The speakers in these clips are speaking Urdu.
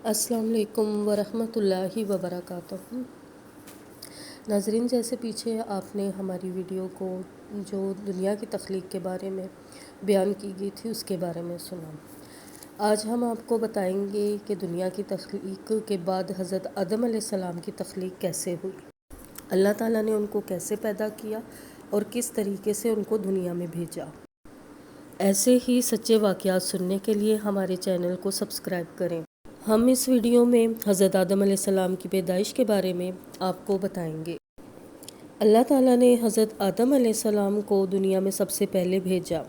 السلام علیکم ورحمۃ اللہ وبرکاتہ۔ ناظرین، جیسے پیچھے آپ نے ہماری ویڈیو کو جو دنیا کی تخلیق کے بارے میں بیان کی گئی تھی اس کے بارے میں سنا، آج ہم آپ کو بتائیں گے کہ دنیا کی تخلیق کے بعد حضرت آدم علیہ السلام کی تخلیق کیسے ہوئی، اللہ تعالیٰ نے ان کو کیسے پیدا کیا اور کس طریقے سے ان کو دنیا میں بھیجا۔ ایسے ہی سچے واقعات سننے کے لیے ہمارے چینل کو سبسکرائب کریں۔ ہم اس ویڈیو میں حضرت آدم علیہ السلام کی پیدائش کے بارے میں آپ کو بتائیں گے۔ اللہ تعالیٰ نے حضرت آدم علیہ السلام کو دنیا میں سب سے پہلے بھیجا۔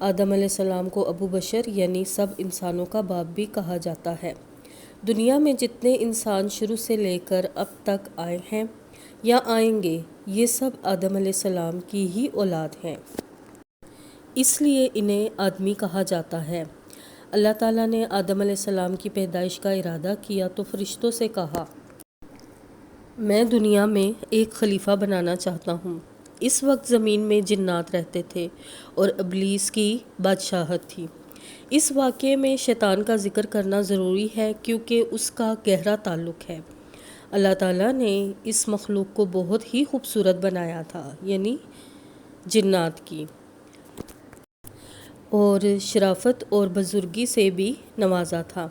آدم علیہ السلام کو ابو بشر یعنی سب انسانوں کا باپ بھی کہا جاتا ہے۔ دنیا میں جتنے انسان شروع سے لے کر اب تک آئے ہیں یا آئیں گے، یہ سب آدم علیہ السلام کی ہی اولاد ہیں، اس لیے انہیں آدمی کہا جاتا ہے۔ اللہ تعالیٰ نے آدم علیہ السلام کی پیدائش کا ارادہ کیا تو فرشتوں سے کہا، میں دنیا میں ایک خلیفہ بنانا چاہتا ہوں۔ اس وقت زمین میں جنات رہتے تھے اور ابلیس کی بادشاہت تھی۔ اس واقعے میں شیطان کا ذکر کرنا ضروری ہے کیونکہ اس کا گہرا تعلق ہے۔ اللہ تعالیٰ نے اس مخلوق کو بہت ہی خوبصورت بنایا تھا، یعنی جنات کی، اور شرافت اور بزرگی سے بھی نوازا تھا۔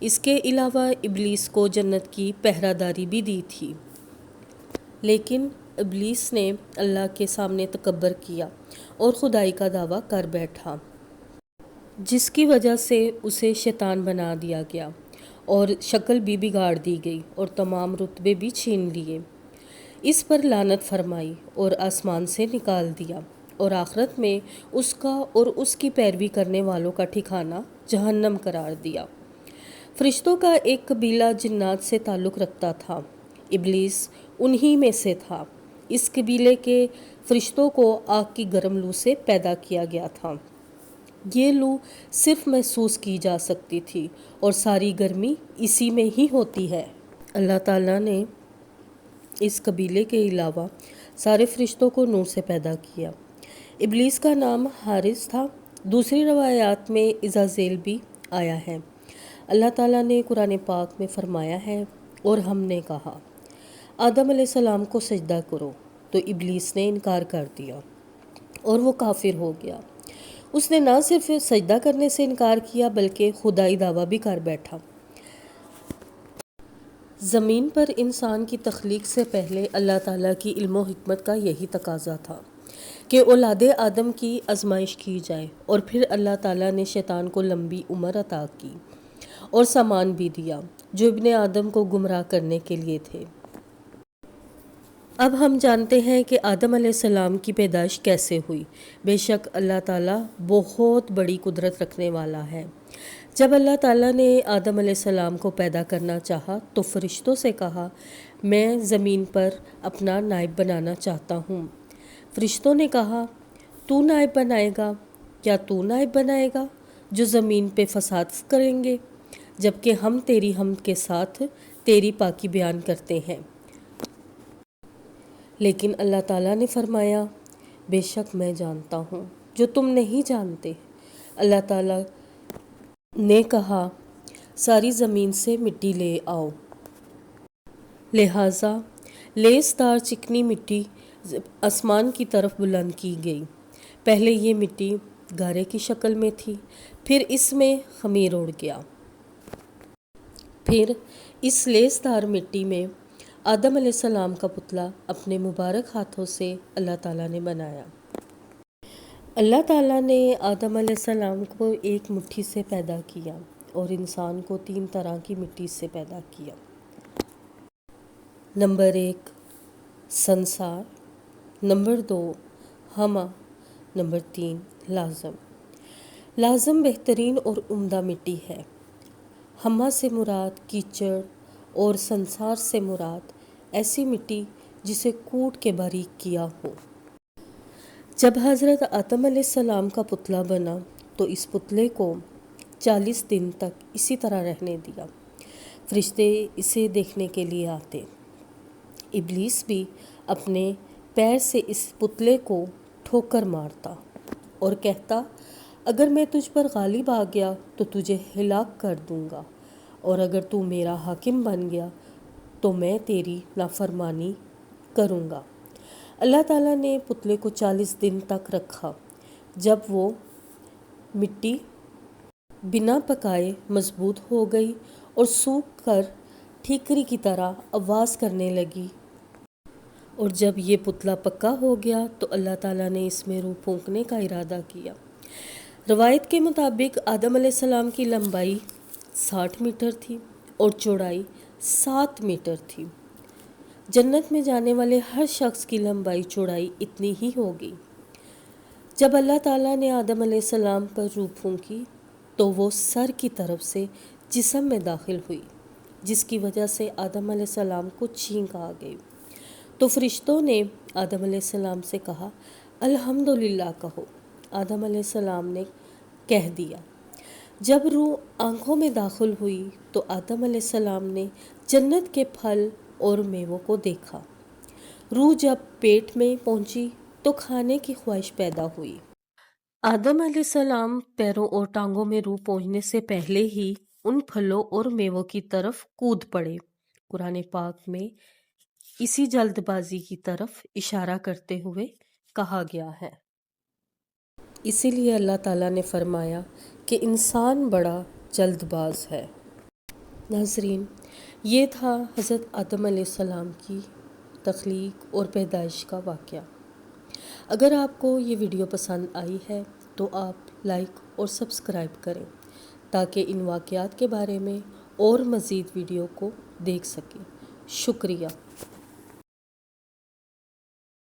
اس کے علاوہ ابلیس کو جنت کی پہرہ داری بھی دی تھی، لیکن ابلیس نے اللہ کے سامنے تکبر کیا اور خدائی کا دعویٰ کر بیٹھا، جس کی وجہ سے اسے شیطان بنا دیا گیا اور شکل بھی بگاڑ دی گئی اور تمام رتبے بھی چھین لیے۔ اس پر لعنت فرمائی اور آسمان سے نکال دیا اور آخرت میں اس کا اور اس کی پیروی کرنے والوں کا ٹھکانہ جہنم قرار دیا۔ فرشتوں کا ایک قبیلہ جنات سے تعلق رکھتا تھا، ابلیس انہی میں سے تھا۔ اس قبیلے کے فرشتوں کو آگ کی گرم لو سے پیدا کیا گیا تھا۔ یہ لو صرف محسوس کی جا سکتی تھی اور ساری گرمی اسی میں ہی ہوتی ہے۔ اللہ تعالیٰ نے اس قبیلے کے علاوہ سارے فرشتوں کو نور سے پیدا کیا۔ ابلیس کا نام حارث تھا۔ دوسری روایات میں عزازیل بھی آیا ہے۔ اللہ تعالیٰ نے قرآن پاک میں فرمایا ہے، اور ہم نے کہا آدم علیہ السلام کو سجدہ کرو، تو ابلیس نے انکار کر دیا اور وہ کافر ہو گیا۔ اس نے نہ صرف سجدہ کرنے سے انکار کیا بلکہ خدائی دعویٰ بھی کر بیٹھا۔ زمین پر انسان کی تخلیق سے پہلے اللہ تعالیٰ کی علم و حکمت کا یہی تقاضا تھا کہ اولاد آدم کی آزمائش کی جائے، اور پھر اللہ تعالیٰ نے شیطان کو لمبی عمر عطا کی اور سامان بھی دیا جو ابن آدم کو گمراہ کرنے کے لیے تھے۔ اب ہم جانتے ہیں کہ آدم علیہ السلام کی پیدائش کیسے ہوئی۔ بے شک اللہ تعالیٰ بہت بڑی قدرت رکھنے والا ہے۔ جب اللہ تعالیٰ نے آدم علیہ السلام کو پیدا کرنا چاہا تو فرشتوں سے کہا، میں زمین پر اپنا نائب بنانا چاہتا ہوں۔ فرشتوں نے کہا، تو نائب بنائے گا؟ کیا تو نائب بنائے گا جو زمین پہ فساد کریں گے، جبکہ ہم تیری حمد کے ساتھ تیری پاکی بیان کرتے ہیں۔ لیکن اللہ تعالیٰ نے فرمایا، بے شک میں جانتا ہوں جو تم نہیں جانتے۔ اللہ تعالیٰ نے کہا، ساری زمین سے مٹی لے آؤ۔ لہٰذا لیس دار چکنی مٹی آسمان کی طرف بلند کی گئی۔ پہلے یہ مٹی گارے کی شکل میں تھی، پھر اس میں خمیر اڑ گیا۔ پھر اس لیس دار مٹی میں آدم علیہ السلام کا پتلا اپنے مبارک ہاتھوں سے اللہ تعالیٰ نے بنایا۔ اللہ تعالیٰ نے آدم علیہ السلام کو ایک مٹھی سے پیدا کیا اور انسان کو 3 طرح کی مٹی سے پیدا کیا۔ نمبر 1 سنسار، نمبر 2 ہما، نمبر 3 لازم۔ لازم بہترین اور عمدہ مٹی ہے۔ ہما سے مراد کیچڑ اور سنسار سے مراد ایسی مٹی جسے کوٹ کے باریک کیا ہو۔ جب حضرت آدم علیہ السلام کا پتلا بنا تو اس پتلے کو 40 دن تک اسی طرح رہنے دیا۔ فرشتے اسے دیکھنے کے لیے آتے۔ ابلیس بھی اپنے پیر سے اس پتلے کو ٹھوکر مارتا اور کہتا، اگر میں تجھ پر غالب آ گیا تو تجھے ہلاک کر دوں گا اور اگر تو میرا حاکم بن گیا تو میں تیری نافرمانی کروں گا۔ اللہ تعالیٰ نے پتلے کو 40 دن تک رکھا۔ جب وہ مٹی بنا پکائے مضبوط ہو گئی اور سوکھ کر ٹھیکری کی طرح آواز کرنے لگی، اور جب یہ پتلا پکا ہو گیا تو اللہ تعالیٰ نے اس میں روح پھونکنے کا ارادہ کیا۔ روایت کے مطابق آدم علیہ السلام کی لمبائی 60 میٹر تھی اور چوڑائی 7 میٹر تھی۔ جنت میں جانے والے ہر شخص کی لمبائی چوڑائی اتنی ہی ہوگی۔ جب اللہ تعالیٰ نے آدم علیہ السلام پر روح پھونکی تو وہ سر کی طرف سے جسم میں داخل ہوئی، جس کی وجہ سے آدم علیہ السلام کو چھینک آ گئی۔ تو فرشتوں نے آدم علیہ السلام سے کہا، الحمدللہ کہو۔ آدم علیہ السلام نے کہہ دیا۔ جب روح آنکھوں میں داخل ہوئی تو آدم علیہ السلام نے جنت کے پھل اور میووں کو دیکھا۔ روح جب پیٹ میں پہنچی تو کھانے کی خواہش پیدا ہوئی۔ آدم علیہ السلام پیروں اور ٹانگوں میں روح پہنچنے سے پہلے ہی ان پھلوں اور میووں کی طرف کود پڑے۔ قرآن پاک میں اسی جلد بازی کی طرف اشارہ کرتے ہوئے کہا گیا ہے۔ اسی لیے اللہ تعالیٰ نے فرمایا کہ انسان بڑا جلد باز ہے۔ ناظرین، یہ تھا حضرت آدم علیہ السلام کی تخلیق اور پیدائش کا واقعہ۔ اگر آپ کو یہ ویڈیو پسند آئی ہے تو آپ لائک اور سبسکرائب کریں تاکہ ان واقعات کے بارے میں اور مزید ویڈیو کو دیکھ سکیں۔ شکریہ۔